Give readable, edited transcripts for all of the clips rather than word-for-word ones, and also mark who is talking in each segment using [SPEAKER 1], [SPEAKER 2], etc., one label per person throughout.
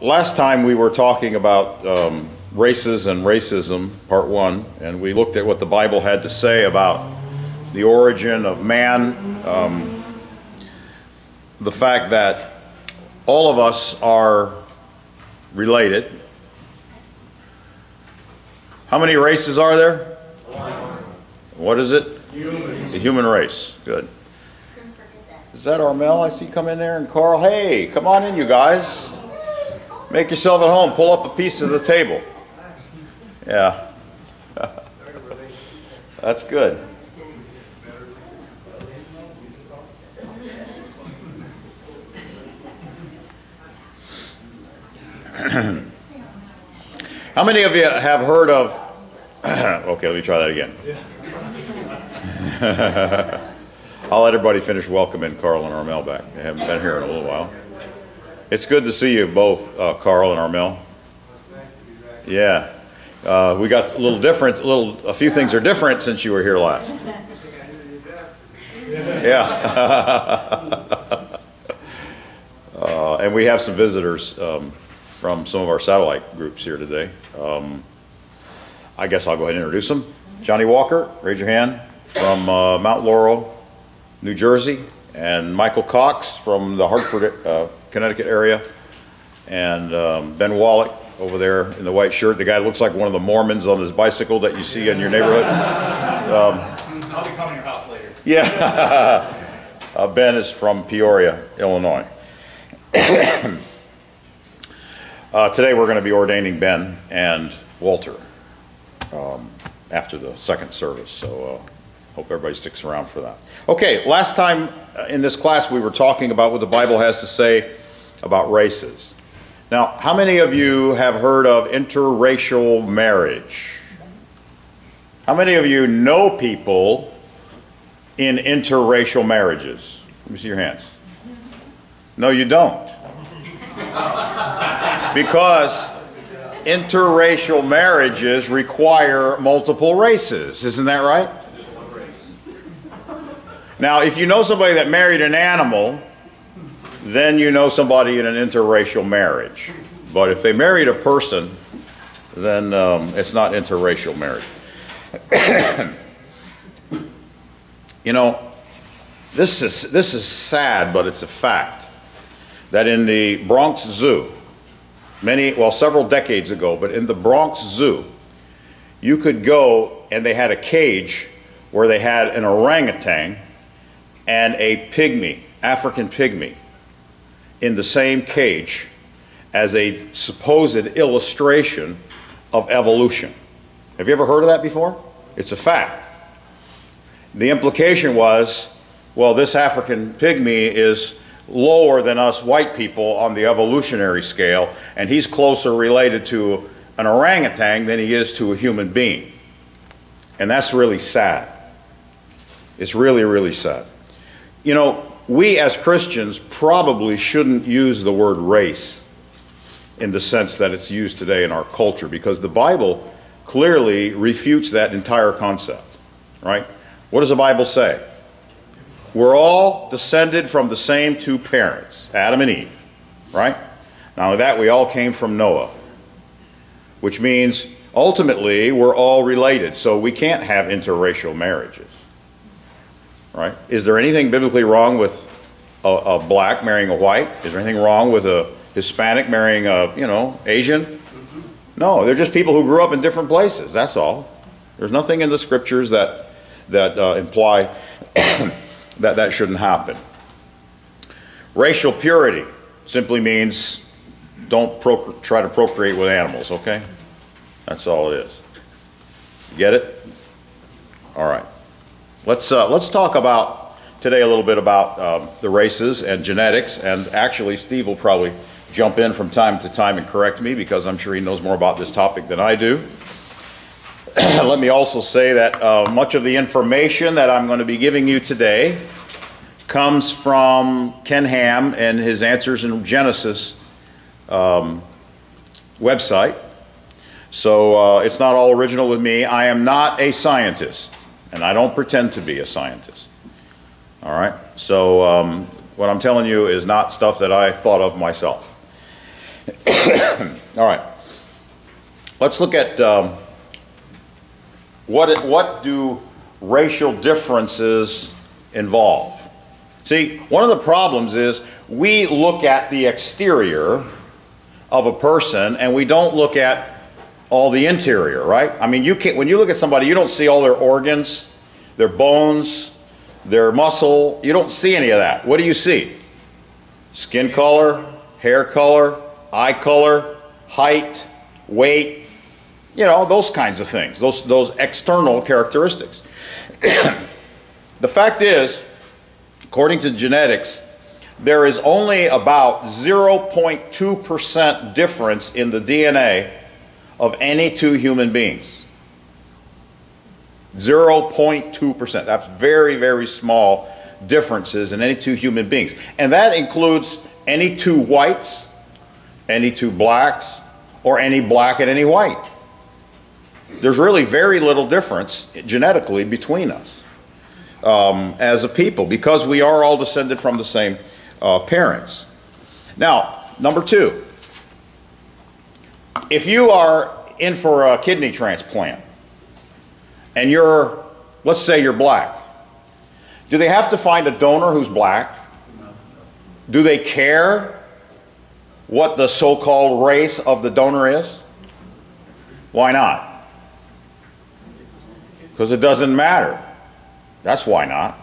[SPEAKER 1] Last time we were talking about races and racism, part one, and we looked at what the Bible had to say about the origin of man, the fact that all of us are related. How many races are there? One. What is it? Human. The human race. Good. Is that Armel I see come in there? And Carl? Hey, come on in, you guys. Make yourself at home. Pull up a piece of the table. Yeah. That's good. How many of you have heard of... Okay, let me try that again. I'll let everybody finish welcoming Carl and Armel back. They haven't been here in a little while. It's good to see you both, Carl and Armel. Yeah. We got a little different, a few things are different since you were here last. Yeah. And we have some visitors from some of our satellite groups here today. I guess I'll go ahead and introduce them. Johnny Walker, raise your hand, from Mount Laurel, New Jersey, and Michael Cox from the Hartford, Connecticut area, and Ben Wallach over there in the white shirt, the guy that looks like one of the Mormons on his bicycle that you see in your neighborhood.
[SPEAKER 2] I'll be coming to your house later.
[SPEAKER 1] Yeah. Ben is from Peoria, Illinois. Today we're going to be ordaining Ben and Walter after the second service, so hope everybody sticks around for that. Okay, last time in this class we were talking about what the Bible has to say about races. Now, how many of you have heard of interracial marriage? How many of you know people in interracial marriages? Let me see your hands. No, you don't. Because interracial marriages require multiple races. Isn't that right? Now, if you know somebody that married an animal, then you know somebody in an interracial marriage. But if they married a person, then it's not interracial marriage. You know, this is sad, but it's a fact that in the Bronx Zoo, several decades ago, but in the Bronx Zoo, you could go and they had a cage where they had an orangutan and a pygmy, African pygmy, in the same cage as a supposed illustration of evolution. Have you ever heard of that before? It's a fact. The implication was, well, this African pygmy is lower than us white people on the evolutionary scale, and he's closer related to an orangutan than he is to a human being. And that's really sad. It's really, really sad. You know, we as Christians probably shouldn't use the word race in the sense that it's used today in our culture, because the Bible clearly refutes that entire concept, right? What does the Bible say? We're all descended from the same two parents, Adam and Eve, right? Not only that, we all came from Noah, which means ultimately we're all related, so we can't have interracial marriages, right? Is there anything biblically wrong with a black marrying a white? Is there anything wrong with a Hispanic marrying a, Asian? No, they're just people who grew up in different places, that's all. There's nothing in the scriptures that imply that shouldn't happen. Racial purity simply means don't try to procreate with animals, okay? That's all it is. Get it? All right. Let's talk about today a little bit about the races and genetics, and actually Steve will probably jump in from time to time and correct me because I'm sure he knows more about this topic than I do. Let me also say that much of the information that I'm going to be giving you today comes from Ken Ham and his Answers in Genesis website. So it's not all original with me. I am not a scientist, and I don't pretend to be a scientist. All right? So what I'm telling you is not stuff that I thought of myself. All right. Let's look at what do racial differences involve. See, one of the problems is we look at the exterior of a person and we don't look at all the interior, right? I mean, when you look at somebody, you don't see all their organs, their bones, their muscle. You don't see any of that. What do you see? Skin color, hair color, eye color, height, weight, you know, those kinds of things, those external characteristics. The fact is, according to genetics, there is only about 0.2% difference in the DNA of any two human beings. 0.2%. That's very, very small differences in any two human beings. And that includes any two whites, any two blacks, or any black and any white. There's really very little difference genetically between us as a people, because we are all descended from the same parents. Now, number two, if you are in for a kidney transplant and let's say you're black, do they have to find a donor who's black? Do they care what the so-called race of the donor is? Why not? Because it doesn't matter. That's why not.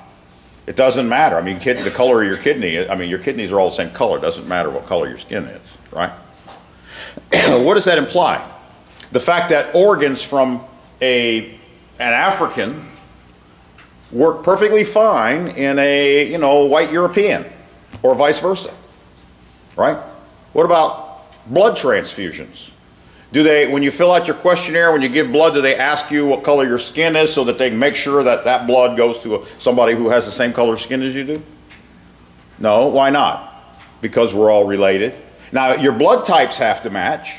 [SPEAKER 1] It doesn't matter. I mean, the color of your kidney, I mean, your kidneys are all the same color. It doesn't matter what color your skin is, right? What does that imply? The fact that organs from an African work perfectly fine in a, you know, white European, or vice versa, right? What about blood transfusions? Do they, when you fill out your questionnaire, when you give blood, do they ask you what color your skin is so that they can make sure that that blood goes to somebody who has the same color skin as you do? No, why not? Because we're all related. Now, your blood types have to match,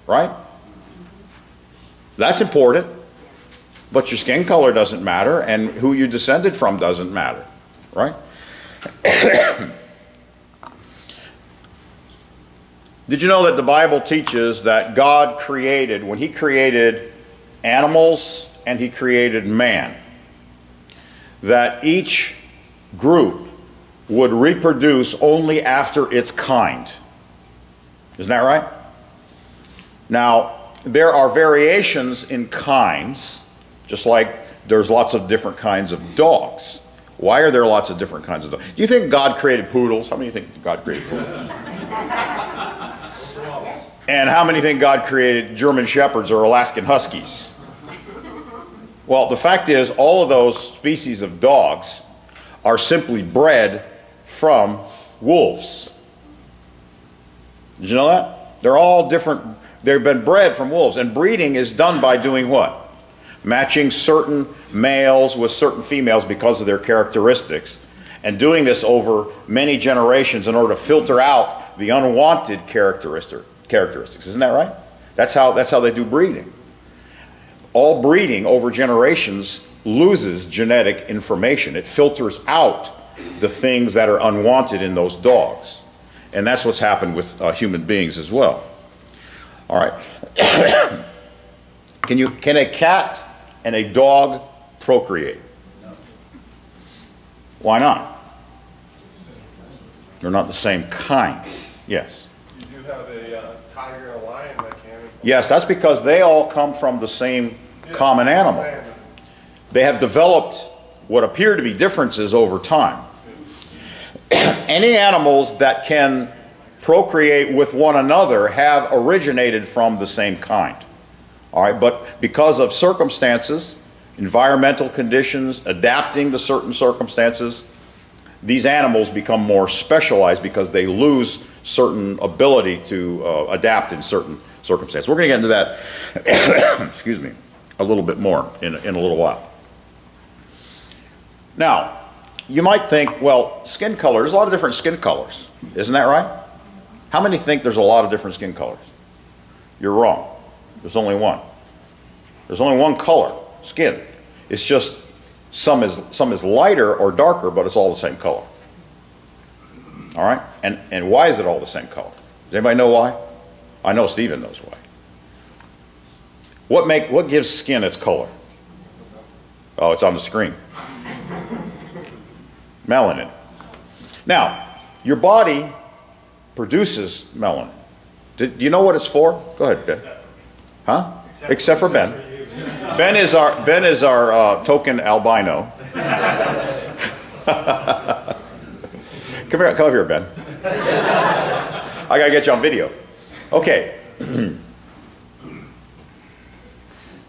[SPEAKER 1] right? That's important. But your skin color doesn't matter, and who you descended from doesn't matter, right? Did you know that the Bible teaches that God created, when He created animals and He created man, that each group would reproduce only after its kind? Isn't that right? Now, there are variations in kinds, just like there's lots of different kinds of dogs. Why are there lots of different kinds of dogs? Do you think God created poodles? How many think God created poodles? And how many think God created German Shepherds or Alaskan Huskies? Well, the fact is, all of those species of dogs are simply bred from wolves. Did you know that? They're all different. They've been bred from wolves. And breeding is done by doing what? Matching certain males with certain females because of their characteristics, and doing this over many generations in order to filter out the unwanted characteristics. Isn't that right? That's how they do breeding. All breeding over generations loses genetic information. It filters out the things that are unwanted in those dogs. And that's what's happened with human beings as well. All right. Can a cat and a dog procreate? Why not? They're not the same kind. Yes.
[SPEAKER 3] You do have a tiger and a lion that can.
[SPEAKER 1] Yes, that's because they all come from the same common animal. They have developed what appear to be differences over time. Any animals that can procreate with one another have originated from the same kind. All right, but because of circumstances, environmental conditions, adapting to certain circumstances, these animals become more specialized because they lose certain ability to adapt in certain circumstances. We're going to get into that, excuse me, a little bit more in a little while. Now, you might think, well, skin color, there's a lot of different skin colors. Isn't that right? How many think there's a lot of different skin colors? You're wrong. There's only one. There's only one color, skin. It's just some is lighter or darker, but it's all the same color. All right? And why is it all the same color? Does anybody know why? I know Stephen knows why. What gives skin its color? Oh, it's on the screen. Melanin. Now, your body produces melanin. Do you know what it's for? Go ahead, Ben. Huh? Except for Ben. Ben is our token albino. Come here, Ben. I gotta get you on video. Okay.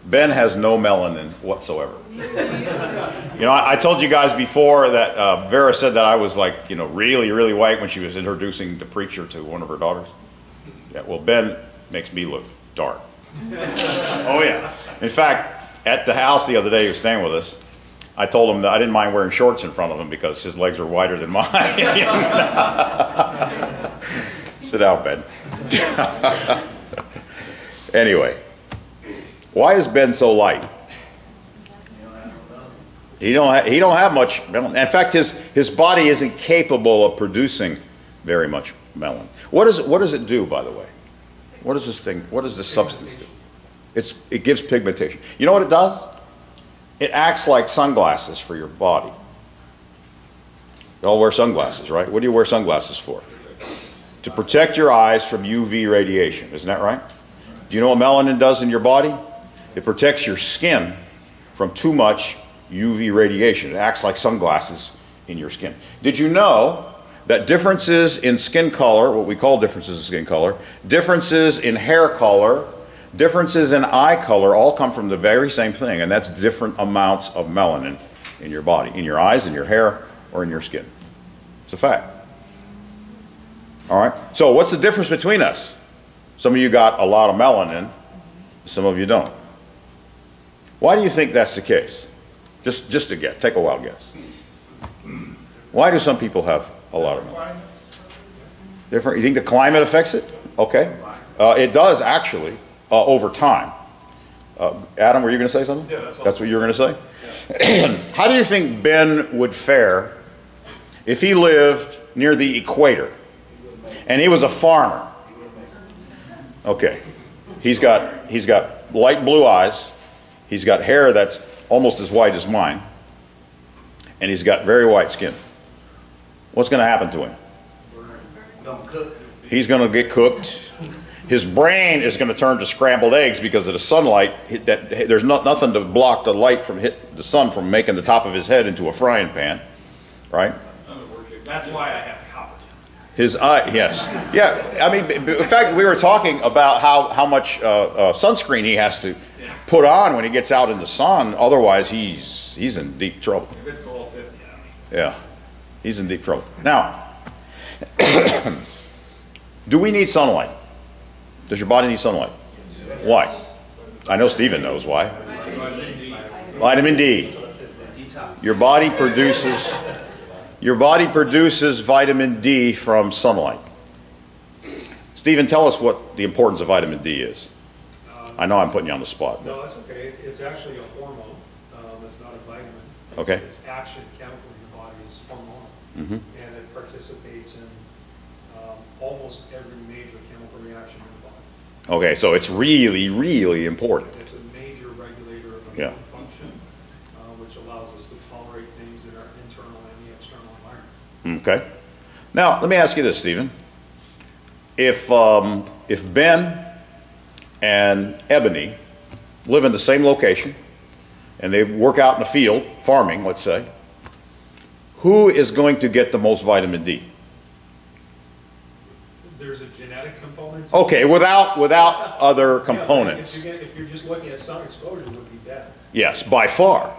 [SPEAKER 1] Ben has no melanin whatsoever. You know, I told you guys before that Vera said that I was like, you know, really, really white when she was introducing the preacher to one of her daughters. Yeah, well, Ben makes me look dark. Oh, yeah. In fact, at the house the other day, he was staying with us, I told him that I didn't mind wearing shorts in front of him because his legs are wider than mine. Sit down, Ben. Anyway, why is Ben so light? He don't have much melanin. In fact, his body isn't capable of producing very much melanin. What does it do, by the way? What does this substance do? It gives pigmentation. You know what it does? It acts like sunglasses for your body. You all wear sunglasses, right? What do you wear sunglasses for? To protect your eyes from UV radiation, isn't that right? Do you know what melanin does in your body? It protects your skin from too much UV radiation. It acts like sunglasses in your skin. Did you know that differences in skin color, what we call differences in skin color, differences in hair color, differences in eye color all come from the very same thing, and that's different amounts of melanin in your body, in your eyes, in your hair, or in your skin. It's a fact. All right? So what's the difference between us? Some of you got a lot of melanin, some of you don't. Why do you think that's the case? Just a guess. Take a wild guess. Why do some people have a lot of melanin? Different. You think the climate affects it? Okay. It does actually over time. Adam, were you going to say something?
[SPEAKER 3] Yeah,
[SPEAKER 1] that's what you were going to say? Yeah. How do you think Ben would fare if he lived near the equator and he was a farmer? Okay. He's got light blue eyes. He's got hair that's almost as white as mine. And he's got very white skin. What's going to happen to him? He's going to get cooked. His brain is going to turn to scrambled eggs because of the sunlight. There's nothing to block the light from the sun from making the top of his head into a frying pan, right?
[SPEAKER 2] That's why I have copper.
[SPEAKER 1] His eye, yes. Yeah, I mean, in fact, we were talking about how much sunscreen he has to put on when he gets out in the sun. Otherwise, he's in deep trouble.
[SPEAKER 2] If it's below 50,
[SPEAKER 1] yeah, he's in deep trouble. Now, do we need sunlight? Does your body need sunlight? Why? I know Stephen knows why. Vitamin D. Your body produces vitamin D from sunlight. Stephen, tell us what the importance of vitamin D is. I know I'm putting you on the spot.
[SPEAKER 4] No, that's okay. It's actually a hormone. It's not a vitamin.
[SPEAKER 1] Okay.
[SPEAKER 4] Its action chemical in your body is hormonal.
[SPEAKER 1] Mm-hmm.
[SPEAKER 4] And it participates in almost every major chemical reaction in the body.
[SPEAKER 1] Okay, so it's really, really important.
[SPEAKER 4] It's a major regulator of
[SPEAKER 1] Yeah.
[SPEAKER 4] immune function, which allows us to tolerate things that are internal and the external environment.
[SPEAKER 1] Okay. Now, let me ask you this, Stephen. If Ben and Ebony live in the same location and they work out in the field, farming, let's say, who is going to get the most vitamin D?
[SPEAKER 4] There's a genetic component.
[SPEAKER 1] Okay, without other components.
[SPEAKER 4] Yeah, if you're just looking at sun exposure, it would be bad.
[SPEAKER 1] Yes, by far.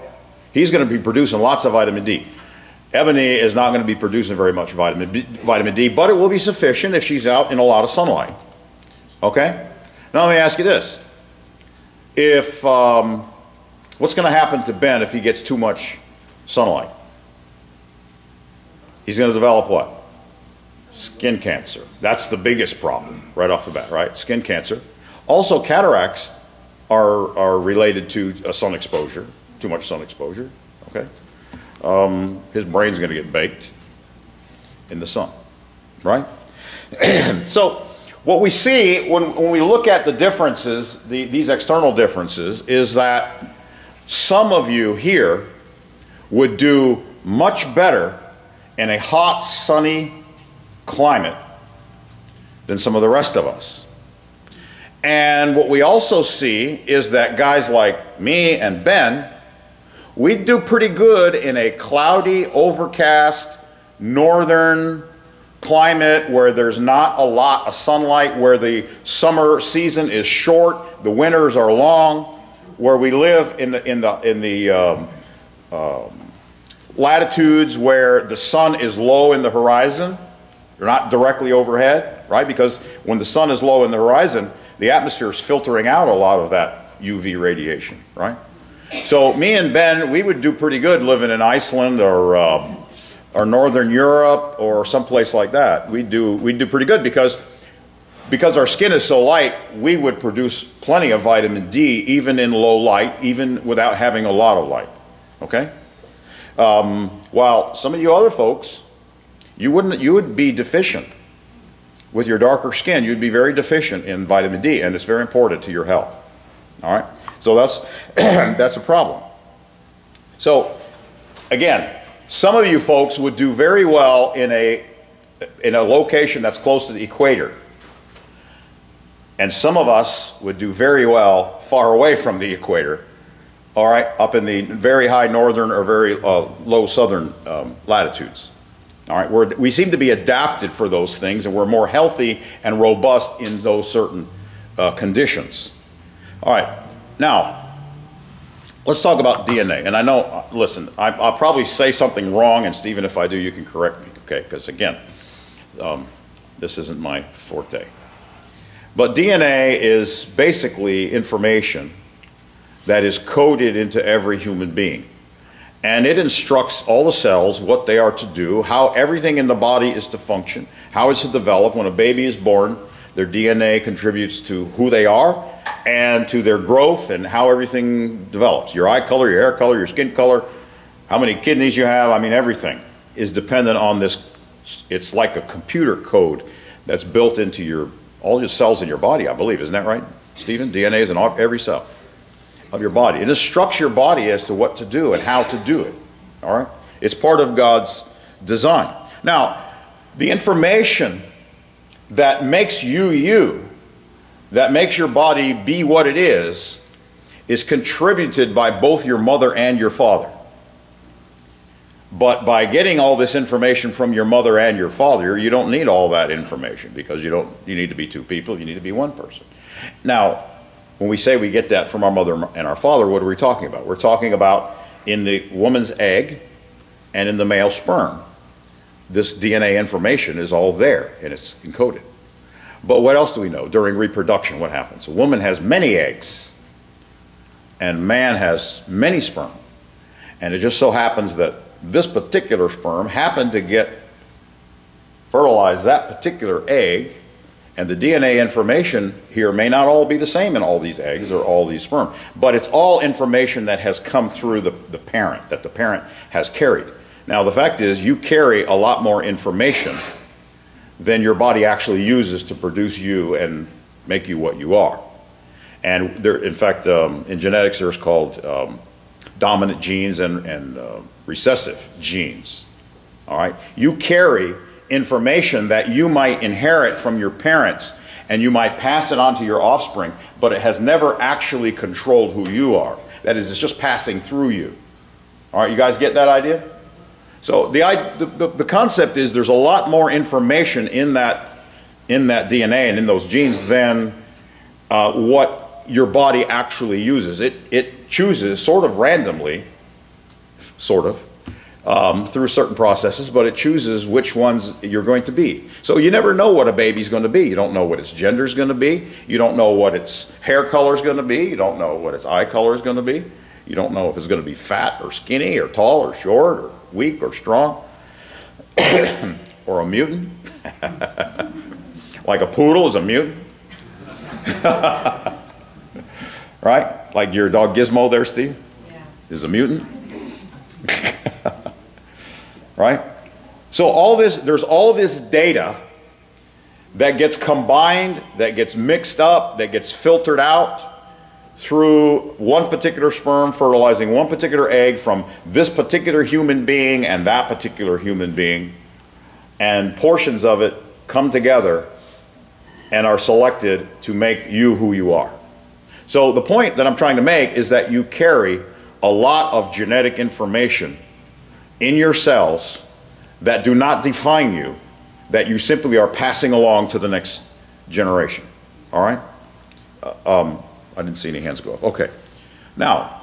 [SPEAKER 1] He's going to be producing lots of vitamin D. Ebony is not going to be producing very much vitamin D, but it will be sufficient if she's out in a lot of sunlight. Okay? Now let me ask you this. What's going to happen to Ben if he gets too much sunlight? He's going to develop what? Skin cancer. That's the biggest problem right off the bat, right? Skin cancer. Also, cataracts are related to sun exposure, too much sun exposure, okay? His brain's going to get baked in the sun, right? So what we see when we look at the differences, these external differences, is that some of you here would do much better in a hot, sunny climate than some of the rest of us. And what we also see is that guys like me and Ben, we do pretty good in a cloudy, overcast, northern climate where there's not a lot of sunlight, where the summer season is short, the winters are long, where we live in the latitudes where the sun is low in the horizon. They're not directly overhead, right? Because when the sun is low in the horizon, the atmosphere is filtering out a lot of that UV radiation, right? So me and Ben, we would do pretty good living in Iceland or Northern Europe or someplace like that. We'd do pretty good because our skin is so light, we would produce plenty of vitamin D even in low light, even without having a lot of light, okay? While some of you other folks, you would be deficient. With your darker skin, you'd be very deficient in vitamin D, and it's very important to your health. All right? So that's, that's a problem. So, again, some of you folks would do very well in a location that's close to the equator. And some of us would do very well far away from the equator, all right, up in the very high northern or very low southern latitudes. All right, we seem to be adapted for those things, and we're more healthy and robust in those certain conditions. All right, now, let's talk about DNA. And I know, listen, I'll probably say something wrong, and Stephen, if I do, you can correct me, okay? Because again, this isn't my forte. But DNA is basically information that is coded into every human being. And it instructs all the cells what they are to do, how everything in the body is to function, how it's to develop. When a baby is born, their DNA contributes to who they are and to their growth and how everything develops. Your eye color, your hair color, your skin color, how many kidneys you have, I mean, everything is dependent on this. It's like a computer code that's built into all your cells in your body, I believe. Isn't that right, Stephen? DNA is in every cell of your body. It instructs your body as to what to do and how to do it. All right? It's part of God's design. Now, the information that makes you you, that makes your body be what it is contributed by both your mother and your father. But by getting all this information from your mother and your father, you don't need all that information, because you need to be two people, you need to be one person. Now, when we say we get that from our mother and our father, what are we talking about? We're talking about in the woman's egg and in the male sperm. This DNA information is all there, and it's encoded. But what else do we know? During reproduction, what happens? A woman has many eggs, and man has many sperm. And it just so happens that this particular sperm happened to fertilize that particular egg, and the DNA information here may not all be the same in all these eggs or all these sperm, but it's all information that has come through the parent, that the parent has carried. Now, the fact is, you carry a lot more information than your body actually uses to produce you and make you what you are. And there, in fact, in genetics, there's called dominant genes and recessive genes. All right? You carry information that you might inherit from your parents, and you might pass it on to your offspring, but it has never actually controlled who you are. That is, it's just passing through you. All right, you guys get that idea? So the concept is there's a lot more information in that DNA and in those genes than what your body actually uses. It chooses sort of randomly, through certain processes, but it chooses which ones you're going to be. So you never know what a baby's going to be. You don't know what its gender is going to be. You don't know what its hair color is going to be. You don't know what its eye color is going to be. You don't know if it's going to be fat or skinny or tall or short or weak or strong or a mutant. Like a poodle is a mutant. Right? Like your dog Gizmo there, Steve, is a mutant. Right? So there's all this data that gets combined, that gets mixed up, that gets filtered out through one particular sperm fertilizing one particular egg from this particular human being and that particular human being, and portions of it come together and are selected to make you who you are. So the point that I'm trying to make is that you carry a lot of genetic information in your cells that do not define you, that you simply are passing along to the next generation. All right? I didn't see any hands go up. Okay. Now,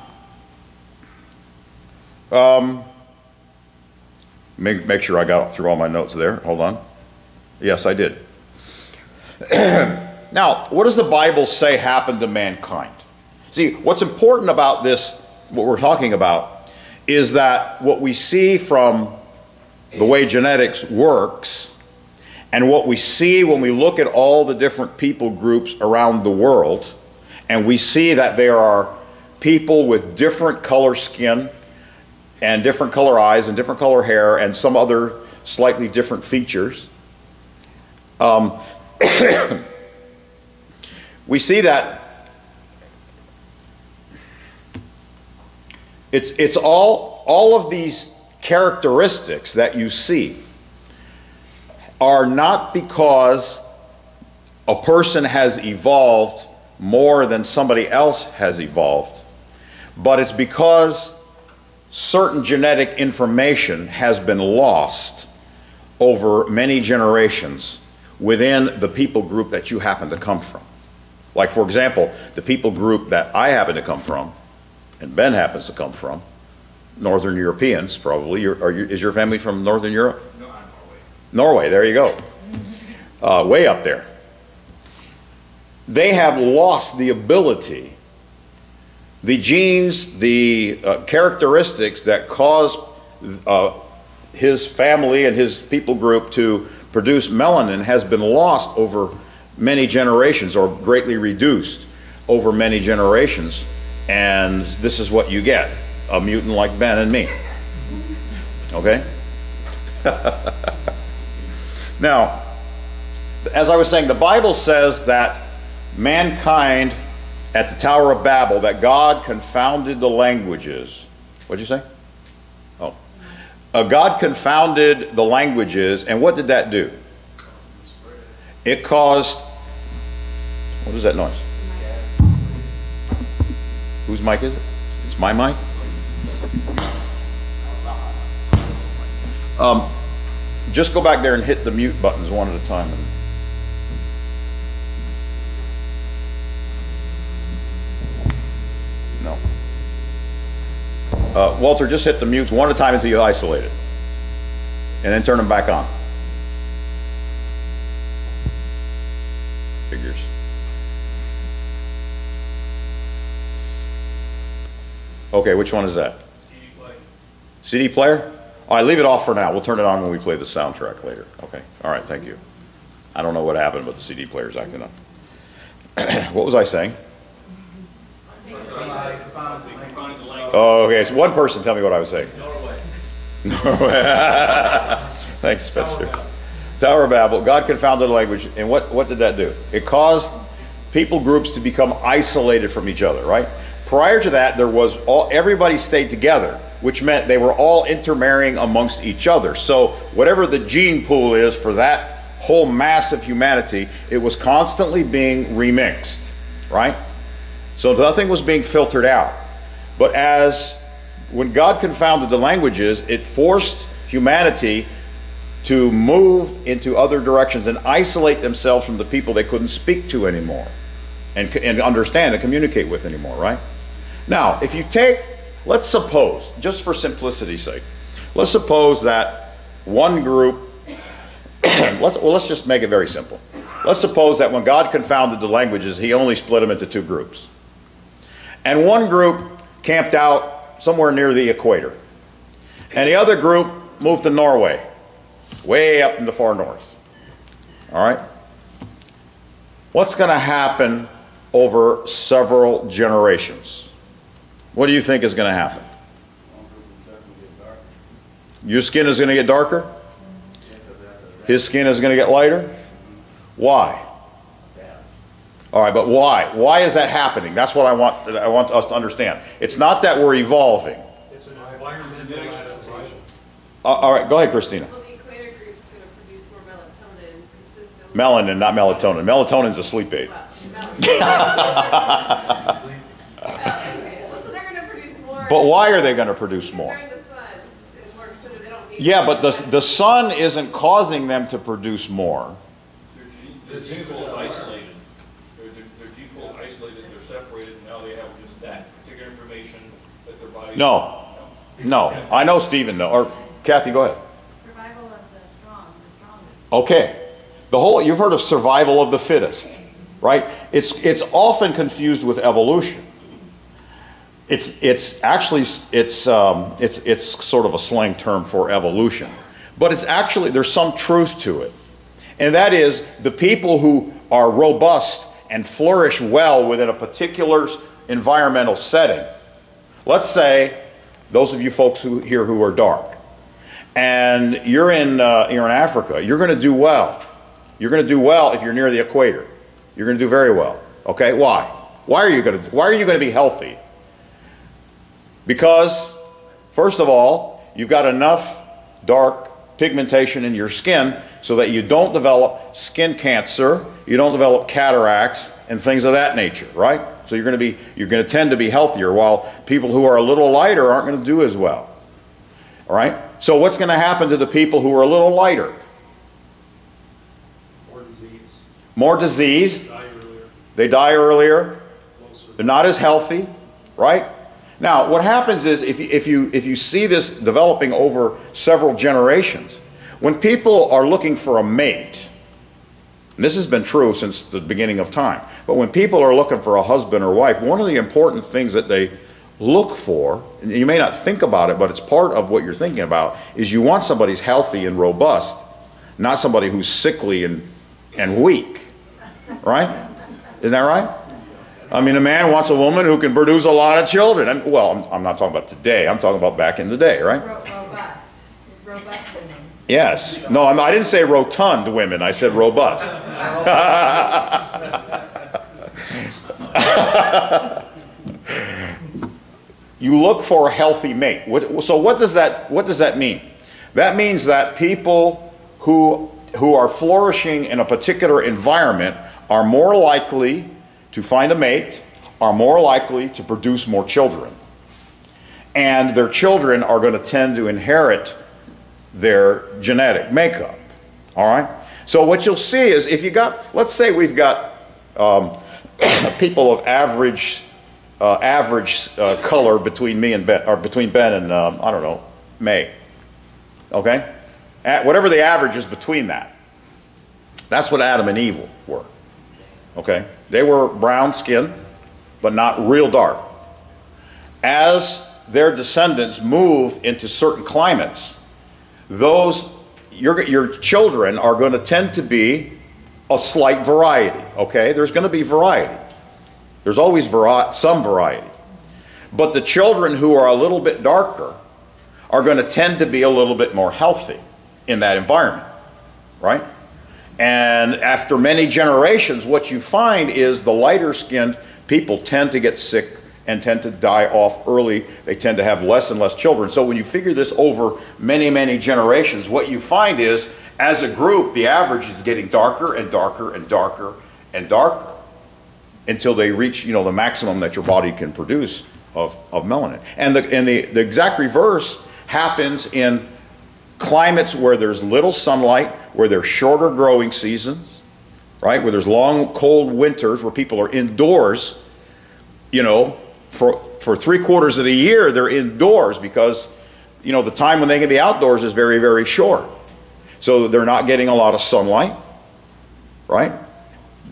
[SPEAKER 1] make sure I got through all my notes there. Hold on. Yes, I did. Now, what does the Bible say happened to mankind? See, what's important about this, what we're talking about, is that what we see from the way genetics works and what we see when we look at all the different people groups around the world, and we see that there are people with different color skin and different color eyes and different color hair and some other slightly different features. We see that it's all of these characteristics that you see are not because a person has evolved more than somebody else has evolved, but it's because certain genetic information has been lost over many generations within the people group that you happen to come from. Like, for example, the people group that I happen to come from, and Ben happens to come from, Northern Europeans probably. Is your family from Northern Europe?
[SPEAKER 2] No, I'm Norway.
[SPEAKER 1] Norway, there you go. Way up there. They have lost the ability, the genes, the characteristics that cause his family and his people group to produce melanin has been lost over many generations, or greatly reduced over many generations. And this is what you get, a mutant like Ben and me. Okay? Now, as I was saying, the Bible says that mankind at the Tower of Babel, that God confounded the languages. What'd you say? Oh. God confounded the languages, and what did that do? It caused, what is that noise? Whose mic is it? It's my mic? Just go back there and hit the mute buttons one at a time. No. Walter, just hit the mutes one at a time until you isolate it. And then turn them back on. Figures. Okay, which one is that?
[SPEAKER 2] CD play.
[SPEAKER 1] CD player? All right, leave it off for now. We'll turn it on when we play the soundtrack later. Okay, all right, thank you. I don't know what happened, but the CD player's acting up. What was I saying? Oh, okay, so one person tell me what I was saying. Norway. Thanks, Spencer. Tower of Babel. God confounded the language, and what did that do? It caused people groups to become isolated from each other, right? Prior to that, everybody stayed together, which meant they were all intermarrying amongst each other. So whatever the gene pool is for that whole mass of humanity, it was constantly being remixed, right? So nothing was being filtered out. But when God confounded the languages, it forced humanity to move into other directions and isolate themselves from the people they couldn't speak to anymore and understand and communicate with anymore, right? Now, if you take, let's suppose, just for simplicity's sake, let's suppose that one group, let's just make it very simple. Let's suppose that when God confounded the languages, he only split them into two groups. And one group camped out somewhere near the equator. And the other group moved to Norway, way up in the far north. All right? What's going to happen over several generations? What do you think is going to happen? Your skin is going to get darker? His skin is going to get lighter? Why? All right, but why? Why is that happening? That's what I want us to understand. It's not that we're evolving.
[SPEAKER 4] It's an environmental adaptation.
[SPEAKER 1] All right, go ahead, Christina.
[SPEAKER 5] Well, the equator group's going to produce more melatonin consistently.
[SPEAKER 1] Melanin, not melatonin. Melatonin's a sleep aid.
[SPEAKER 5] Well, so they're going to produce more.
[SPEAKER 1] But why are they going to produce more?
[SPEAKER 5] They're in the sun. It's more expensive. They don't need.
[SPEAKER 1] Yeah, but the sun isn't causing them to produce more.
[SPEAKER 2] Their gene pool is isolated. Their gene pool is isolated, they're separated, and now they have just that particular information that their body.
[SPEAKER 1] No. No. I know Stephen, though. Or Kathy, go ahead.
[SPEAKER 5] Survival of the strong, the strongest.
[SPEAKER 1] Okay. You've heard of survival of the fittest, right? It's often confused with evolution. It's actually sort of a slang term for evolution, but it's actually, there's some truth to it. And that is, the people who are robust and flourish well within a particular environmental setting. Let's say, those of you folks here who are dark, and you're in Africa, you're going to do well. You're going to do well if you're near the equator. You're going to do very well. Okay, why? Why are you going to be healthy? Because, first of all, you've got enough dark pigmentation in your skin so that you don't develop skin cancer, you don't develop cataracts and things of that nature, right? So you're going to tend to be healthier, while people who are a little lighter aren't going to do as well. All right? So what's going to happen to the people who are a little lighter?
[SPEAKER 4] More disease.
[SPEAKER 1] More disease.
[SPEAKER 4] Die earlier.
[SPEAKER 1] They die earlier.
[SPEAKER 4] Closer.
[SPEAKER 1] They're not as healthy, right? Now, what happens is, if you see this developing over several generations, when people are looking for a mate, and this has been true since the beginning of time, but when people are looking for a husband or wife, one of the important things that they look for, and you may not think about it, but it's part of what you're thinking about, is you want somebody who's healthy and robust, not somebody who's sickly and weak, right? Isn't that right? I mean, a man wants a woman who can produce a lot of children. I'm not talking about today. I'm talking about back in the day, right?
[SPEAKER 5] Robust. Robust women.
[SPEAKER 1] Yes. No, I didn't say rotund women. I said robust. You look for a healthy mate. So what does that mean? That means that people who are flourishing in a particular environment are more likely to find a mate, are more likely to produce more children. And their children are going to tend to inherit their genetic makeup. All right? So what you'll see is, if you got, let's say we've got people of average color between me and Ben, or between Ben and, I don't know, May. Okay? Whatever the average is between that. That's what Adam and Eve were. Okay? They were brown skinned, but not real dark. As their descendants move into certain climates, your children are going to tend to be a slight variety. Okay? There's going to be variety. There's always some variety. But the children who are a little bit darker are going to tend to be a little bit more healthy in that environment. Right? And after many generations, what you find is the lighter skinned people tend to get sick and tend to die off early. They tend to have less and less children. So when you figure this over many, many generations, what you find is, as a group, the average is getting darker and darker and darker and darker until they reach, the maximum that your body can produce of melanin. And the exact reverse happens in climates where there's little sunlight, where there's shorter growing seasons, right? Where there's long, cold winters, where people are indoors, for 3/4 of the year, they're indoors because, the time when they can be outdoors is very, very short. So they're not getting a lot of sunlight, right?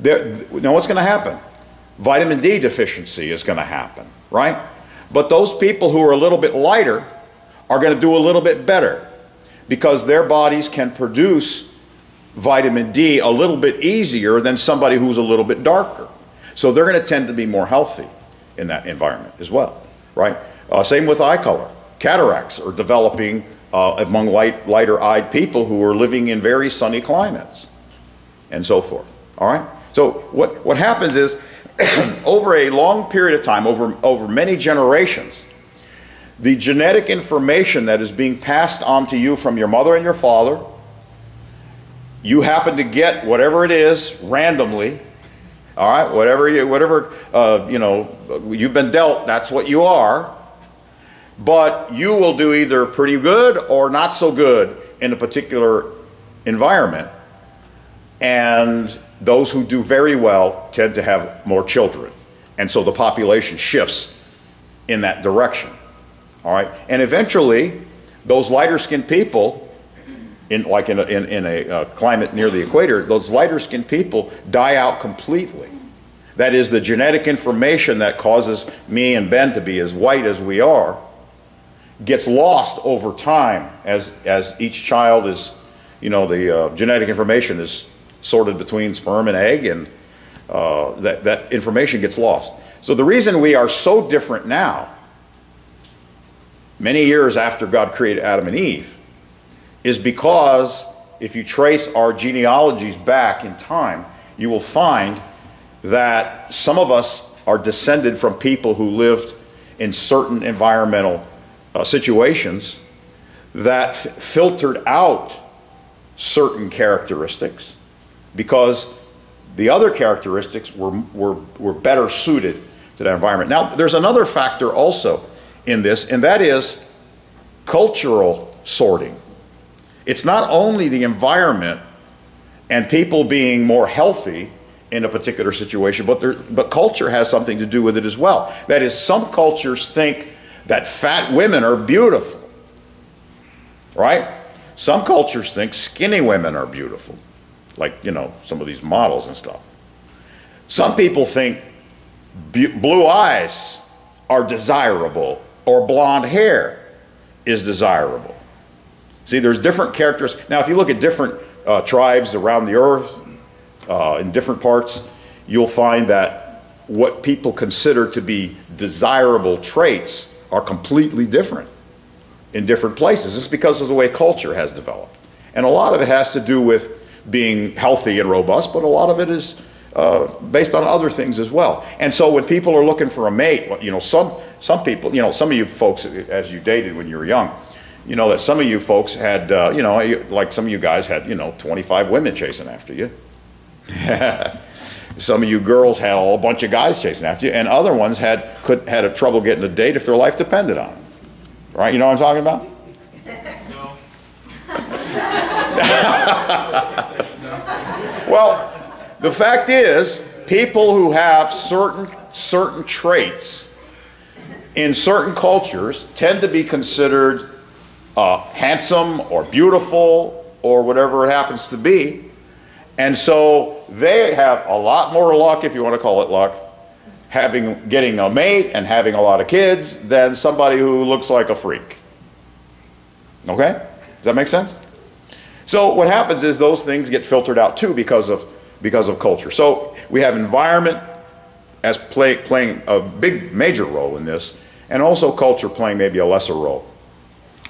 [SPEAKER 1] Now what's going to happen? Vitamin D deficiency is going to happen, right? But those people who are a little bit lighter are going to do a little bit better, because their bodies can produce vitamin D a little bit easier than somebody who's a little bit darker. So they're going to tend to be more healthy in that environment as well, right? Same with eye color. Cataracts are developing among lighter-eyed people who are living in very sunny climates, and so forth. All right? So what happens is, over a long period of time, over many generations, the genetic information that is being passed on to you from your mother and your father, you happen to get whatever it is randomly, all right, whatever you've been dealt, that's what you are. But you will do either pretty good or not so good in a particular environment. And those who do very well tend to have more children. And so the population shifts in that direction. All right? And eventually, those lighter-skinned people, in a climate near the equator, those lighter-skinned people die out completely. That is, the genetic information that causes me and Ben to be as white as we are gets lost over time as each child is, the genetic information is sorted between sperm and egg, and that information gets lost. So the reason we are so different now, many years after God created Adam and Eve, is because if you trace our genealogies back in time, you will find that some of us are descended from people who lived in certain environmental situations that filtered out certain characteristics because the other characteristics were better suited to that environment. Now, there's another factor also in this, and that is cultural sorting. It's not only the environment and people being more healthy in a particular situation, but culture has something to do with it as well. That is, some cultures think that fat women are beautiful, right? Some cultures think skinny women are beautiful, like, some of these models and stuff. Some people think blue eyes are desirable or blonde hair is desirable. See, there's different characters. Now, if you look at different tribes around the earth, in different parts, you'll find that what people consider to be desirable traits are completely different in different places. It's because of the way culture has developed. And a lot of it has to do with being healthy and robust, but a lot of it is based on other things as well. And so when people are looking for a mate, some people, some of you folks, as you dated when you were young, that some of you folks had, like some of you guys had, 25 women chasing after you. Some of you girls had a whole bunch of guys chasing after you, and other ones had a trouble getting a date if their life depended on it. Right? You know what I'm talking about?
[SPEAKER 4] No.
[SPEAKER 1] Well, the fact is, people who have certain traits in certain cultures tend to be considered handsome or beautiful or whatever it happens to be. And so they have a lot more luck, if you want to call it luck, getting a mate and having a lot of kids than somebody who looks like a freak. Okay? Does that make sense? So what happens is those things get filtered out too because of culture. So we have environment as playing a big major role in this, and also culture playing maybe a lesser role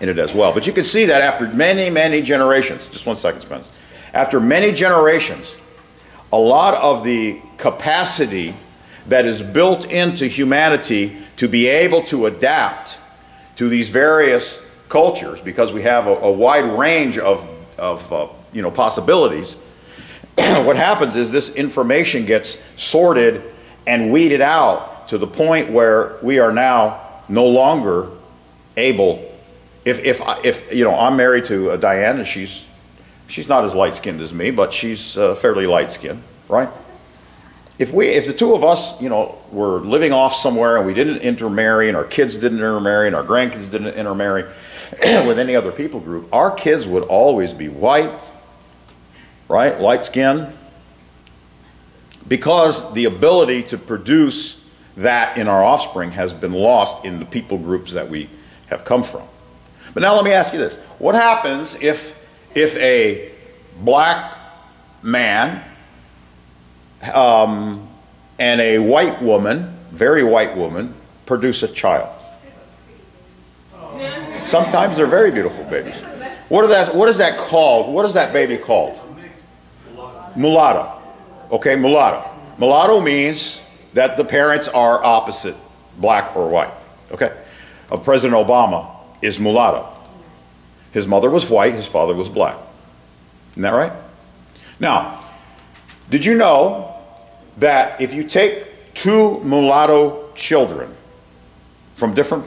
[SPEAKER 1] in it as well. But you can see that after many, many generations, just 1 second, Spence. After many generations, a lot of the capacity that is built into humanity to be able to adapt to these various cultures, because we have a wide range of possibilities, what happens is this information gets sorted and weeded out to the point where we are now no longer able. If I'm married to Diane, and she's not as light-skinned as me, but she's fairly light-skinned, right? If the two of us, were living off somewhere and we didn't intermarry, and our kids didn't intermarry, and our grandkids didn't intermarry with any other people group, our kids would always be white, right? Light-skinned, because the ability to produce that in our offspring has been lost in the people groups that we have come from. But now let me ask you this. What happens if a black man and a white woman, very white woman, produce a child? Sometimes they're very beautiful babies. What is that called? What is that baby called? Mulatto. Okay, mulatto. Mulatto means that the parents are opposite, black or white. Okay? President Obama is mulatto. His mother was white, his father was black. Isn't that right? Now, did you know that if you take two mulatto children from different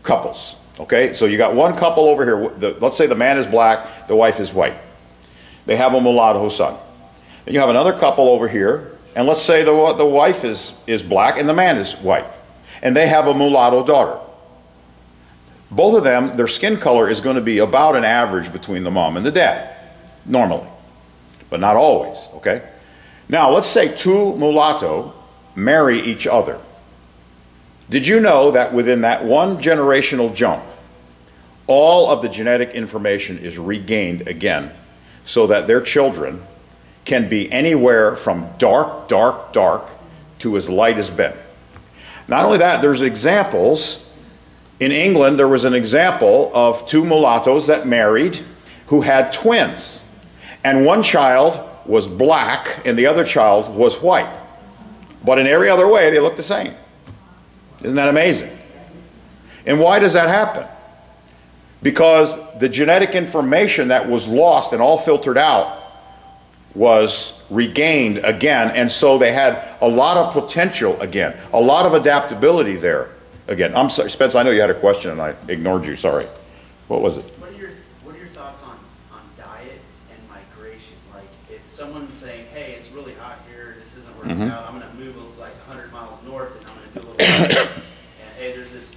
[SPEAKER 1] couples, okay, so you got one couple over here, let's say the man is black, the wife is white. They have a mulatto son. And you have another couple over here, and let's say the wife is black and the man is white. And they have a mulatto daughter. Both of them, their skin color is going to be about an average between the mom and the dad, normally. But not always, okay? Now, let's say two mulatto marry each other. Did you know that within that one generational jump, all of the genetic information is regained again so that their children can be anywhere from dark, dark, dark to as light as Ben? Not only that, there's examples. In England, there was an example of two mulattoes that married who had twins. And one child was black and the other child was white. But in every other way, they look the same. Isn't that amazing? And why does that happen? Because the genetic information that was lost and all filtered out was regained again, and so they had a lot of potential again, a lot of adaptability there again. I'm sorry, Spence, I know you had a question and I ignored you, sorry. What was it?
[SPEAKER 6] What are your thoughts on diet and migration? Like if someone's saying, hey, it's really hot here, this isn't working out, I'm going to move like 100 miles north and I'm going to do a little and hey, there's this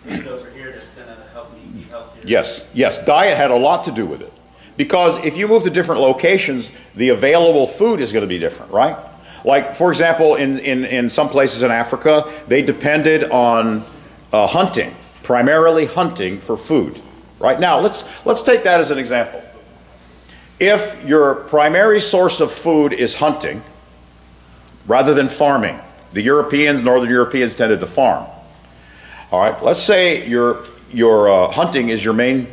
[SPEAKER 6] food over here that's going to help me be healthier.
[SPEAKER 1] Yes, yes, diet had a lot to do with it. Because if you move to different locations, the available food is going to be different, right? Like, for example, in some places in Africa, they depended on hunting, primarily hunting for food. Right now, let's take that as an example. If your primary source of food is hunting, rather than farming, the Europeans, Northern Europeans tended to farm. All right, let's say your hunting is your main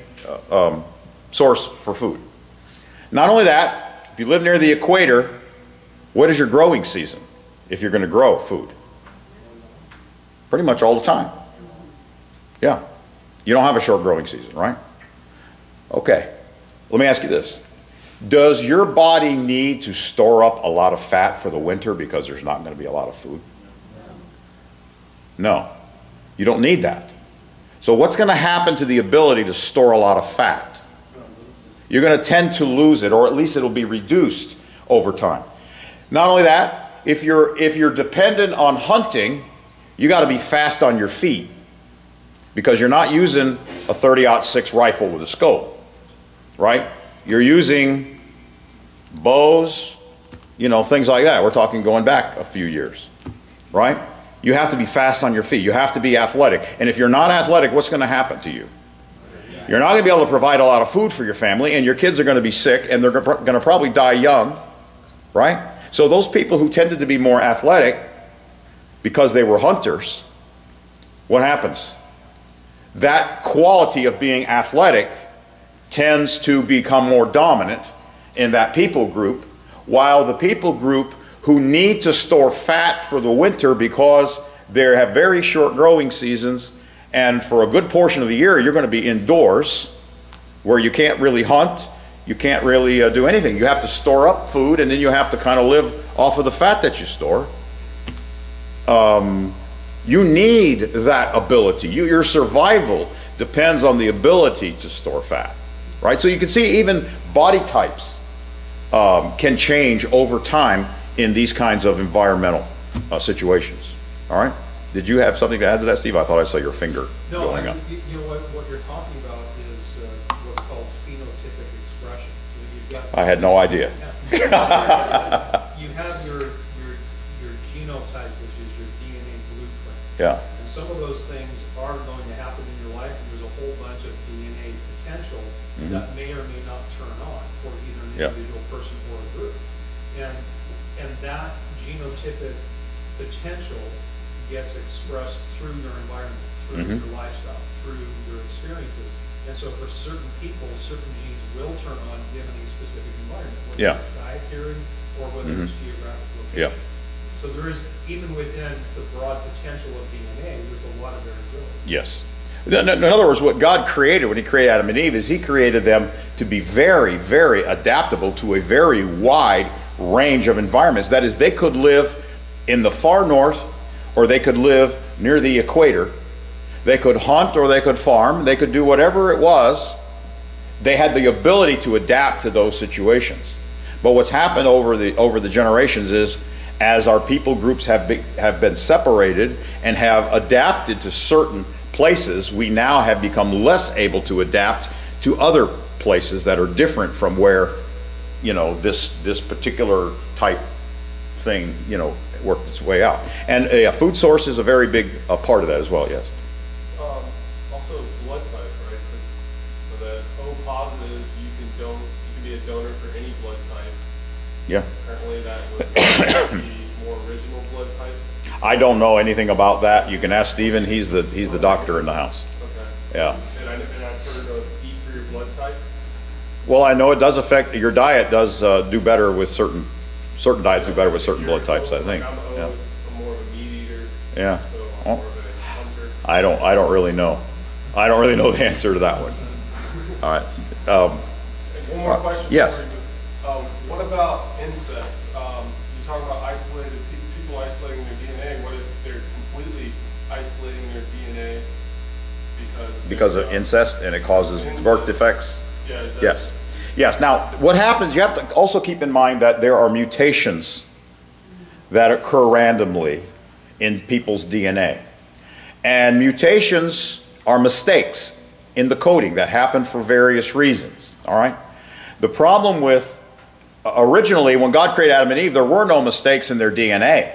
[SPEAKER 1] source for food. Not only that, if you live near the equator, what is your growing season if you're going to grow food? Pretty much all the time. Yeah. You don't have a short growing season, right? Okay. Let me ask you this. Does your body need to store up a lot of fat for the winter because there's not going to be a lot of food? No. You don't need that. So what's going to happen to the ability to store a lot of fat? You're going to tend to lose it, or at least it'll be reduced over time. Not only that, if you're dependent on hunting, you got to be fast on your feet because you're not using a 30-06 rifle with a scope, right? You're using bows, you know, things like that. We're talking going back a few years, right? You have to be fast on your feet. You have to be athletic. And if you're not athletic, what's going to happen to you? You're not going to be able to provide a lot of food for your family, and your kids are going to be sick, and they're going to probably die young, right? So those people who tended to be more athletic because they were hunters, what happens? That quality of being athletic tends to become more dominant in that people group, while the people group who need to store fat for the winter because they have very short growing seasons, and for a good portion of the year, you're going to be indoors where you can't really hunt, you can't really do anything. You have to store up food, and then you have to kind of live off of the fat that you store. You need that ability. Your survival depends on the ability to store fat, right? So you can see even body types can change over time in these kinds of environmental situations, all right? Did you have something to add to that, Steve? I thought I saw your finger going up.
[SPEAKER 4] You know what you're talking about is what's called phenotypic expression. So you've got,
[SPEAKER 1] I had no idea.
[SPEAKER 4] you have your genotype, which is your DNA blueprint.
[SPEAKER 1] Yeah.
[SPEAKER 4] And some of those things are going to happen in your life, and there's a whole bunch of DNA potential that may or may not turn on for either an individual person or a group. And that genotypic potential gets expressed through your environment, through your lifestyle, through your experiences. And so for certain people, certain genes will turn on given a specific environment, whether
[SPEAKER 1] Yeah.
[SPEAKER 4] it's dietary or whether it's geographic
[SPEAKER 1] Yeah.
[SPEAKER 4] location. So there is, even within the broad potential of DNA, there's a lot of variability.
[SPEAKER 1] Yes. In other words, what God created when he created Adam and Eve is he created them to be very, very adaptable to a very wide range of environments. That is, they could live in the far north, or they could live near the equator. They could hunt or they could farm. They could do whatever it was. They had the ability to adapt to those situations. But what's happened over the generations is, as our people groups have been separated and have adapted to certain places, we now have become less able to adapt to other places that are different from where, you know, this particular type thing, you know, worked its way out. And food source is a very big part of that as well. Yes.
[SPEAKER 3] Also blood type, right? Because for the O positive, you can be a donor for any blood type.
[SPEAKER 1] Yeah.
[SPEAKER 3] Currently, that would be more original blood type.
[SPEAKER 1] I don't know anything about that. You can ask Stephen. He's the doctor in the house.
[SPEAKER 3] Okay.
[SPEAKER 1] Yeah.
[SPEAKER 3] And I've heard of eat for your blood type.
[SPEAKER 1] Well, I know it does affect your diet. Does do better with certain diets do better with certain blood types, I think.
[SPEAKER 3] I'm
[SPEAKER 1] Yeah.
[SPEAKER 3] I'm more of a meat eater.
[SPEAKER 1] Yeah.
[SPEAKER 3] So I'm
[SPEAKER 1] Oh.
[SPEAKER 3] more of a hunter.
[SPEAKER 1] I don't really know. I don't really know the answer to that one. All right.
[SPEAKER 3] And one more question.
[SPEAKER 1] Yes.
[SPEAKER 3] for you. What about incest? You talk about people isolating their DNA. What if they're completely isolating their DNA
[SPEAKER 1] Because of incest, and it causes birth defects?
[SPEAKER 3] Yeah. Is that,
[SPEAKER 1] Yes. Yes. Now, what happens, you have to also keep in mind that there are mutations that occur randomly in people's DNA. And mutations are mistakes in the coding that happen for various reasons. All right? The problem with, originally, when God created Adam and Eve, there were no mistakes in their DNA.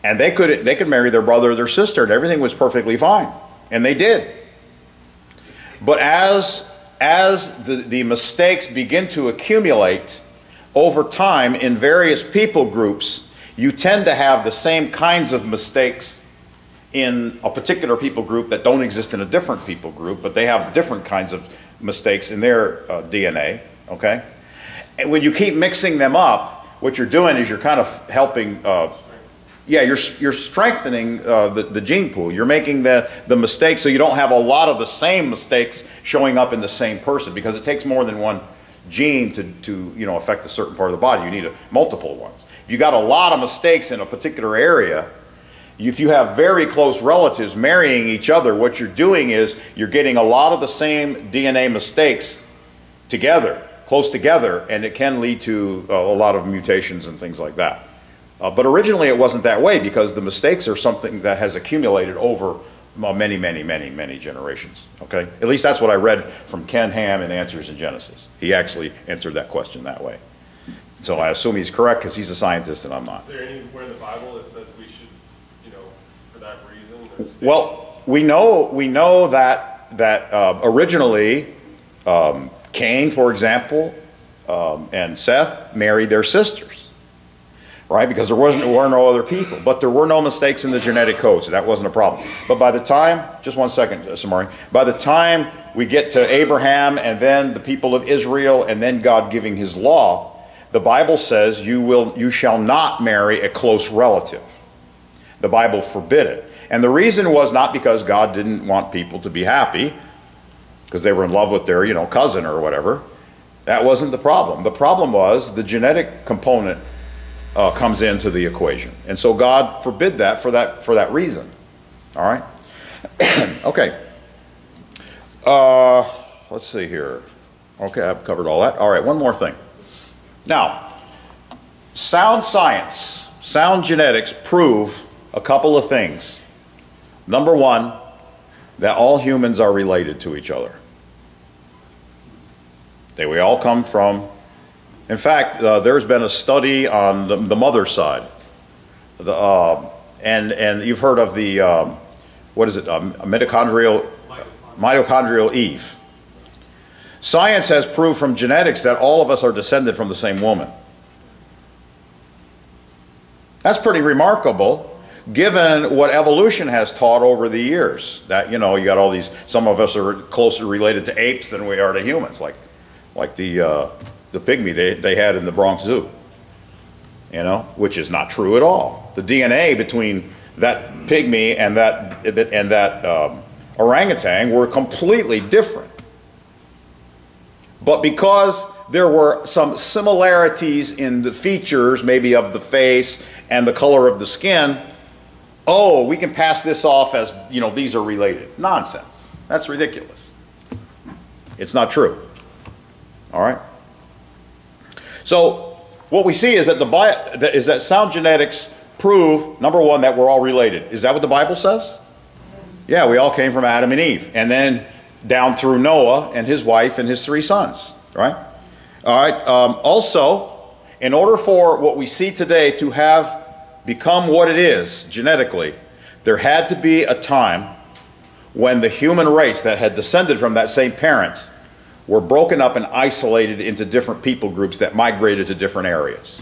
[SPEAKER 1] And they could marry their brother or their sister, and everything was perfectly fine. And they did. But as the mistakes begin to accumulate over time in various people groups, you tend to have the same kinds of mistakes in a particular people group that don't exist in a different people group, but they have different kinds of mistakes in their DNA, okay? And when you keep mixing them up, what you're doing is you're kind of helping, you're strengthening the gene pool. You're making the mistakes so you don't have a lot of the same mistakes showing up in the same person, because it takes more than one gene to you know, affect a certain part of the body. You need multiple ones. If you got a lot of mistakes in a particular area, if you have very close relatives marrying each other, what you're doing is you're getting a lot of the same DNA mistakes together, close together, and it can lead to a lot of mutations and things like that. But originally it wasn't that way, because the mistakes are something that has accumulated over many, many, many, many generations. Okay? At least that's what I read from Ken Ham in Answers in Genesis. He actually answered that question that way. So I assume he's correct, because he's a scientist and I'm not.
[SPEAKER 3] Is there anywhere in the Bible that says we should, you know, for that reason? Or stay-
[SPEAKER 1] Well, we know that originally Cain, for example, and Seth married their sisters, right? Because there were no other people, but there were no mistakes in the genetic code, so that wasn't a problem. But by the time, just one second, Samari, by the time we get to Abraham and then the people of Israel and then God giving his law, the Bible says you shall not marry a close relative. The Bible forbid it. And the reason was not because God didn't want people to be happy, because they were in love with their, you know, cousin or whatever. That wasn't the problem. The problem was the genetic component comes into the equation. And so God forbid that for that reason. All right? Okay. Let's see here. Okay, I've covered all that. All right, one more thing. Now, sound science, sound genetics prove a couple of things. Number one, that all humans are related to each other. We all come from, in fact, there's been a study on the mother's side. And you've heard of the, what is it, mitochondrial Eve. Science has proved from genetics that all of us are descended from the same woman. That's pretty remarkable, given what evolution has taught over the years. That, you know, you got all these, some of us are closer related to apes than we are to humans, like the pygmy they had in the Bronx Zoo, you know, which is not true at all. The DNA between that pygmy and that orangutan were completely different. But because there were some similarities in the features, maybe of the face and the color of the skin, oh, we can pass this off as, you know, these are related. Nonsense. That's ridiculous. It's not true. All right? So what we see is that sound genetics prove, number one, that we're all related. Is that what the Bible says? Yeah, we all came from Adam and Eve, and then down through Noah and his wife and his 3 sons, right? All right. Also, in order for what we see today to have become what it is genetically, there had to be a time when the human race that had descended from that same parents were broken up and isolated into different people groups that migrated to different areas.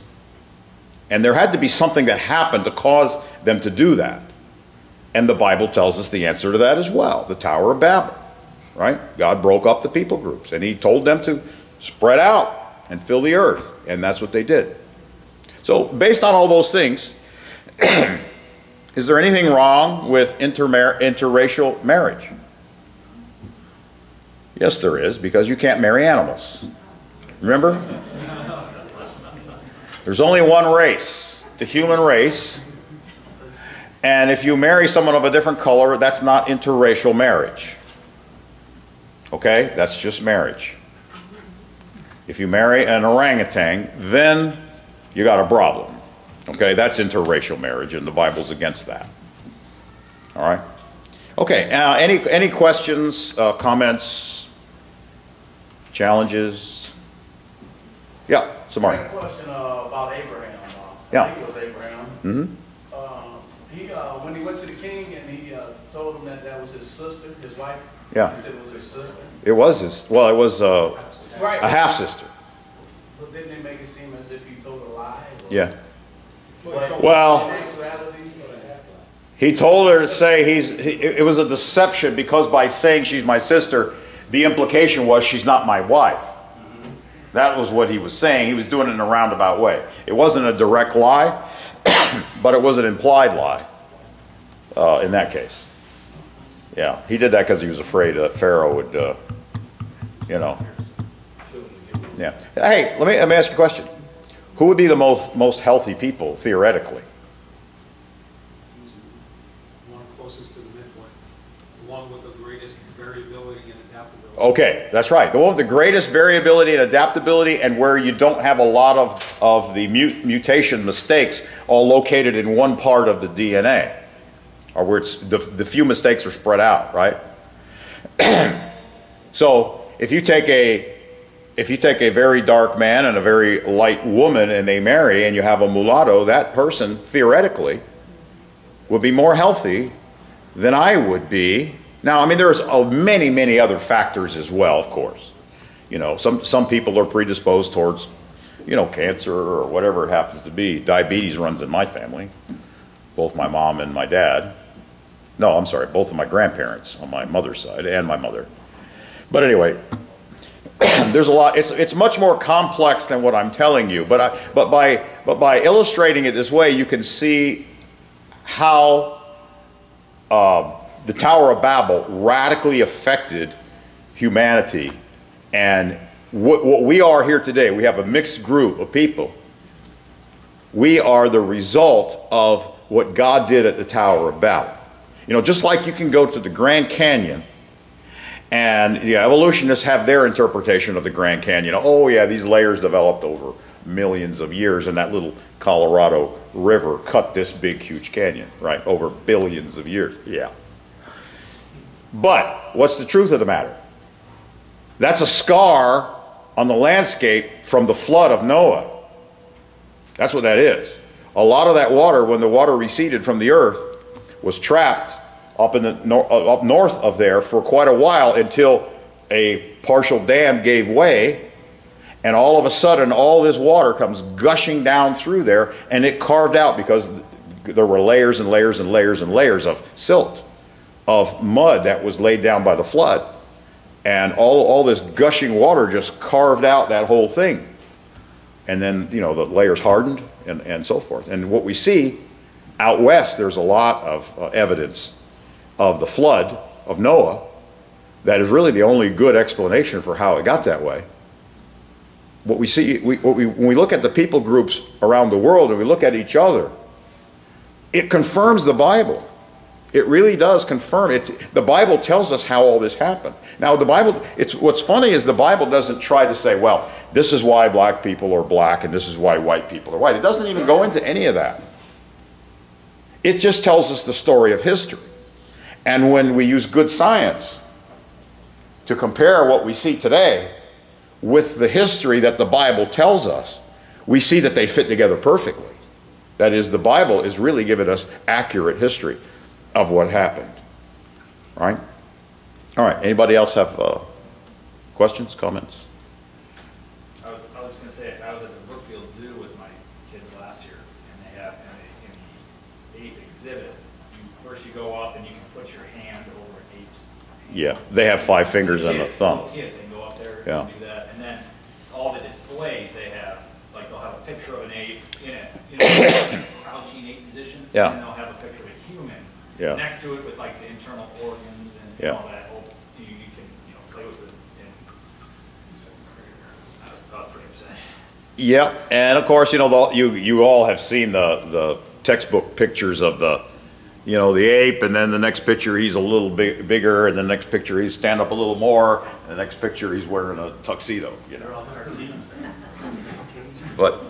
[SPEAKER 1] And there had to be something that happened to cause them to do that. And the Bible tells us the answer to that as well, the Tower of Babel, right? God broke up the people groups, and he told them to spread out and fill the earth, and that's what they did. So based on all those things, is there anything wrong with interracial marriage? Yes, there is, because you can't marry animals. Remember? There's only one race, the human race. And if you marry someone of a different color, that's not interracial marriage. Okay? That's just marriage. If you marry an orangutan, then you got a problem. Okay? That's interracial marriage, and the Bible's against that. All right? Okay. Any questions, comments, challenges? Yeah, Samari.
[SPEAKER 6] I have a question about Abraham.
[SPEAKER 1] Yeah.
[SPEAKER 6] I think it was Abraham.
[SPEAKER 1] Mm-hmm.
[SPEAKER 6] When he went to the king and he told him that was his sister, his wife.
[SPEAKER 1] Yeah.
[SPEAKER 6] He said it was his sister.
[SPEAKER 1] It was his, well, it was
[SPEAKER 6] Right.
[SPEAKER 1] a half-sister.
[SPEAKER 6] But didn't they make it seem as if he told a lie? Or,
[SPEAKER 1] Yeah.
[SPEAKER 6] But
[SPEAKER 1] Well,
[SPEAKER 6] sexuality,
[SPEAKER 1] he told her to say it was a deception, because by saying she's my sister, the implication was she's not my wife. That was what he was saying. He was doing it in a roundabout way. It wasn't a direct lie, but it was an implied lie in that case. Yeah, he did that because he was afraid that Pharaoh would, you know. Yeah. Hey, let me ask you a question. Who would be the most healthy people, theoretically?
[SPEAKER 4] The one closest to the midpoint, the one with the greatest variability and adaptability.
[SPEAKER 1] Okay, that's right. The one with the greatest variability and adaptability, and where you don't have a lot of the mutation mistakes all located in one part of the DNA, or where it's the few mistakes are spread out, right? So if you take a very dark man and a very light woman and they marry, and you have a mulatto, that person theoretically would be more healthy than I would be. Now, I mean, there's many, many other factors as well, of course. You know, some people are predisposed towards, you know, cancer or whatever it happens to be. Diabetes runs in my family, both my mom and my dad. No, I'm sorry, both of my grandparents on my mother's side and my mother. But anyway, there's a lot. It's much more complex than what I'm telling you. But by illustrating it this way, you can see how the Tower of Babel radically affected humanity. And what we are here today, we have a mixed group of people. We are the result of what God did at the Tower of Babel. You know, just like you can go to the Grand Canyon, and the evolutionists have their interpretation of the Grand Canyon. Oh yeah, these layers developed over millions of years, and that little Colorado River cut this big, huge canyon, right, over billions of years. Yeah. But what's the truth of the matter? That's a scar on the landscape from the flood of Noah. That's what that is. A lot of that water, when the water receded from the earth, was trapped up in the up north of there for quite a while, until a partial dam gave way, and all of a sudden all this water comes gushing down through there, and it carved out, because there were layers and layers and layers and layers of silt, of mud that was laid down by the flood. And all this gushing water just carved out that whole thing. And then, you know, the layers hardened and so forth. And what we see out west, there's a lot of evidence of the flood of Noah that is really the only good explanation for how it got that way. What we see, when we look at the people groups around the world and we look at each other, it confirms the Bible. It really does confirm it. The Bible tells us how all this happened. Now, the Bible, what's funny is the Bible doesn't try to say, well, this is why black people are black and this is why white people are white. It doesn't even go into any of that. It just tells us the story of history. And when we use good science to compare what we see today with the history that the Bible tells us, we see that they fit together perfectly. That is, the Bible is really giving us accurate history of what happened. Right? All right. Anybody else have questions, comments?
[SPEAKER 7] I was going to say, I was at the Brookfield Zoo with my kids last year, and they have in the ape exhibit, first you go up and you can put your hand over an ape's hand.
[SPEAKER 1] Yeah, they have 5 fingers and a
[SPEAKER 7] Kids,
[SPEAKER 1] thumb.
[SPEAKER 7] little kids, they can go up there
[SPEAKER 1] Yeah.
[SPEAKER 7] and do that. And then all the displays they have, like they'll have a picture of an ape in a crouching ape position,
[SPEAKER 1] Yeah.
[SPEAKER 7] and they'll have a picture of a human
[SPEAKER 1] Yeah.
[SPEAKER 7] next to it with like the internal organs and
[SPEAKER 1] Yeah.
[SPEAKER 7] all that. You can play with it. And I was pretty upset.
[SPEAKER 1] Yeah, and of course, you know, you all have seen the textbook pictures of the ape, and then the next picture he's a little bigger, and the next picture he's stand up a little more, and the next picture he's wearing a tuxedo, you know. But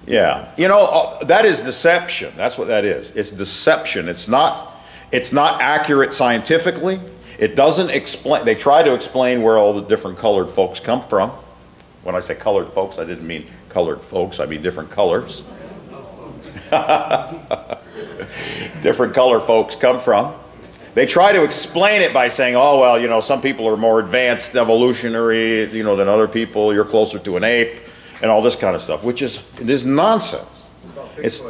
[SPEAKER 1] yeah, you know, that is deception. That's what that is. It's deception. It's not accurate scientifically. It doesn't explain. They try to explain where all the different colored folks come from. When I say colored folks, I didn't mean colored folks. I mean different colors. Different color folks come from. They try to explain it by saying, oh, well, you know, some people are more advanced evolutionary, you know, than other people. You're closer to an ape and all this kind of stuff, which is nonsense. It's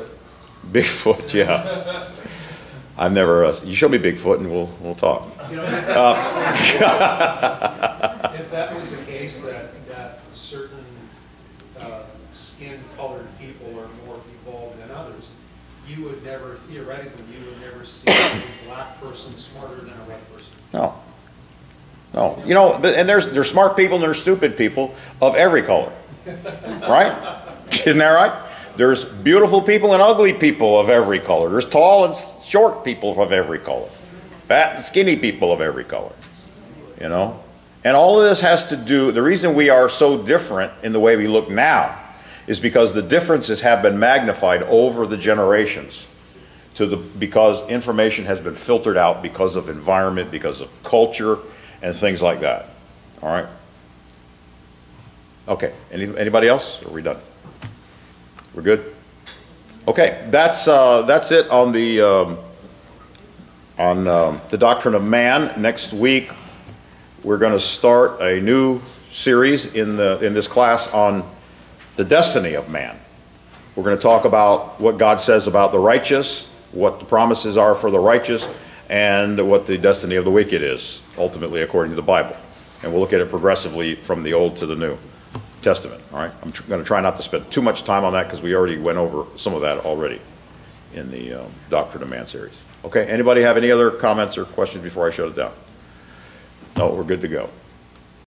[SPEAKER 1] Bigfoot, yeah. I've never, you show me Bigfoot and we'll talk.
[SPEAKER 4] You know, if that was the case, that certain skin-colored people are more evolved than others, you would never, theoretically, you would never see a black person smarter than a white person.
[SPEAKER 1] No. No. You know, and there's smart people and there's stupid people of every color. Right? Isn't that right? There's beautiful people and ugly people of every color. There's tall and short people of every color. Fat and skinny people of every color. You know? And all of this has to do, the reason we are so different in the way we look now is because the differences have been magnified over the generations because information has been filtered out because of environment, because of culture, and things like that. All right? Okay. Anybody else? Are we done? We're good? Okay. That's it on the doctrine of man. Next week, we're going to start a new series in this class on the destiny of man. We're going to talk about what God says about the righteous, what the promises are for the righteous, and what the destiny of the wicked is, ultimately according to the Bible. And we'll look at it progressively from the Old to the New Testament. All right? I'm going to try not to spend too much time on that because we already went over some of that already in the Doctrine of Man series. Okay, anybody have any other comments or questions before I shut it down? No, we're good to go.